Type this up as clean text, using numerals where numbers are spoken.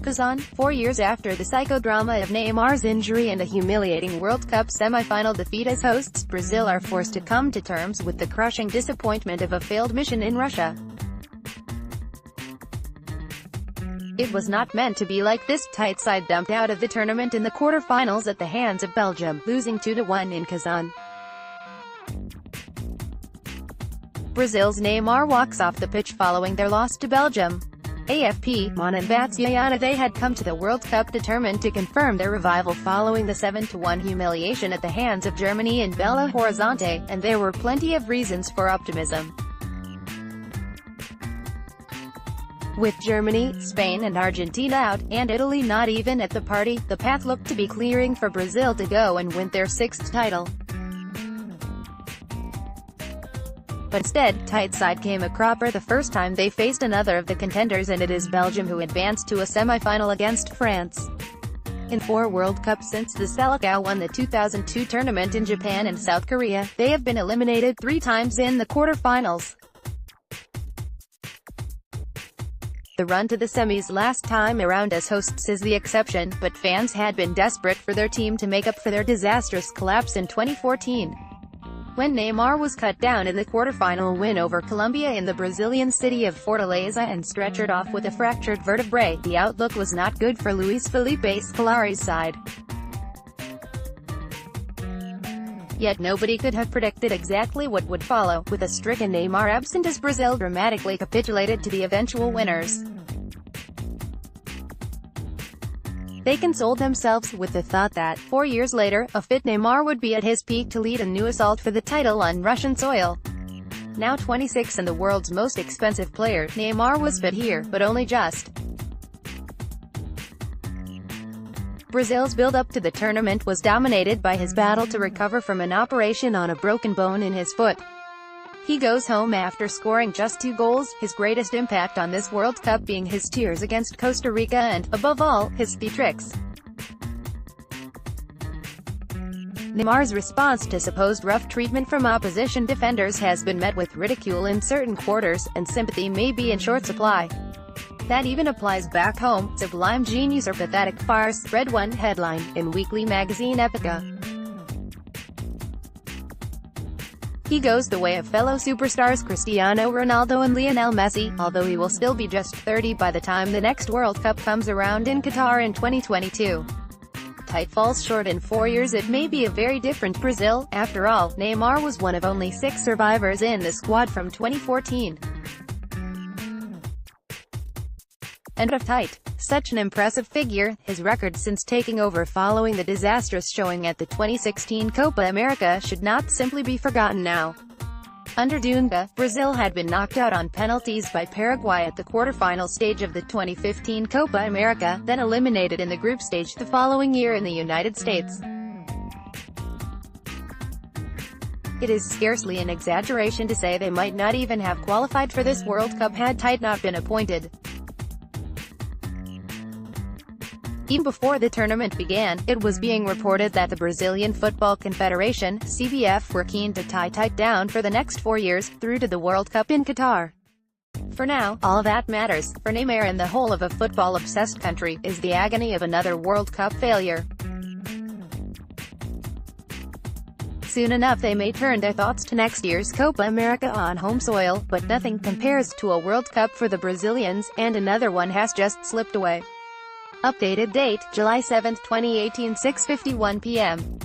Kazan, 4 years after the psychodrama of Neymar's injury and a humiliating World Cup semi-final defeat as hosts, Brazil are forced to come to terms with the crushing disappointment of a failed mission in Russia. It was not meant to be like this. Tite side dumped out of the tournament in the quarter-finals at the hands of Belgium, losing 2-1 in Kazan. Brazil's Neymar walks off the pitch following their loss to Belgium. AFP, Manan Vatsyayana They had come to the World Cup determined to confirm their revival following the 7-1 humiliation at the hands of Germany in Belo Horizonte, and there were plenty of reasons for optimism. With Germany, Spain and Argentina out, and Italy not even at the party, the path looked to be clearing for Brazil to go and win their 6th title. But instead, Tite side came a cropper the first time they faced another of the contenders, and it is Belgium who advanced to a semi-final against France. In 4 World Cups since the Selecao won the 2002 tournament in Japan and South Korea, they have been eliminated 3 times in the quarter-finals. The run to the semis last time around as hosts is the exception, but fans had been desperate for their team to make up for their disastrous collapse in 2014. When Neymar was cut down in the quarter-final win over Colombia in the Brazilian city of Fortaleza and stretchered off with a fractured vertebrae, the outlook was not good for Luis Felipe Scolari's side. Yet nobody could have predicted exactly what would follow, with a stricken Neymar absent as Brazil dramatically capitulated to the eventual winners. They consoled themselves with the thought that, 4 years later, a fit Neymar would be at his peak to lead a new assault for the title on Russian soil. Now 26 and the world's most expensive player, Neymar was fit here, but only just. Brazil's build-up to the tournament was dominated by his battle to recover from an operation on a broken bone in his foot. He goes home after scoring just 2 goals, his greatest impact on this World Cup being his tears against Costa Rica and, above all, his theatrics. Neymar's response to supposed rough treatment from opposition defenders has been met with ridicule in certain quarters, and sympathy may be in short supply. That even applies back home. Sublime genius or pathetic farce, read one headline in weekly magazine Epica. He goes the way of fellow superstars Cristiano Ronaldo and Lionel Messi, although he will still be just 30 by the time the next World Cup comes around in Qatar in 2022. Tite falls short in 4 years. It may be a very different Brazil. After all, Neymar was one of only 6 survivors in the squad from 2014. And of Tite, such an impressive figure, his record since taking over following the disastrous showing at the 2016 Copa America should not simply be forgotten now. Under Dunga, Brazil had been knocked out on penalties by Paraguay at the quarter-final stage of the 2015 Copa America, then eliminated in the group stage the following year in the United States. It is scarcely an exaggeration to say they might not even have qualified for this World Cup had Tite not been appointed. Even before the tournament began, it was being reported that the Brazilian Football Confederation, CBF, were keen to tie Tite down for the next 4 years, through to the World Cup in Qatar. For now, all that matters, for Neymar and the whole of a football-obsessed country, is the agony of another World Cup failure. Soon enough they may turn their thoughts to next year's Copa America on home soil, but nothing compares to a World Cup for the Brazilians, and another one has just slipped away. Updated date, July 7, 2018, 6:51 p.m.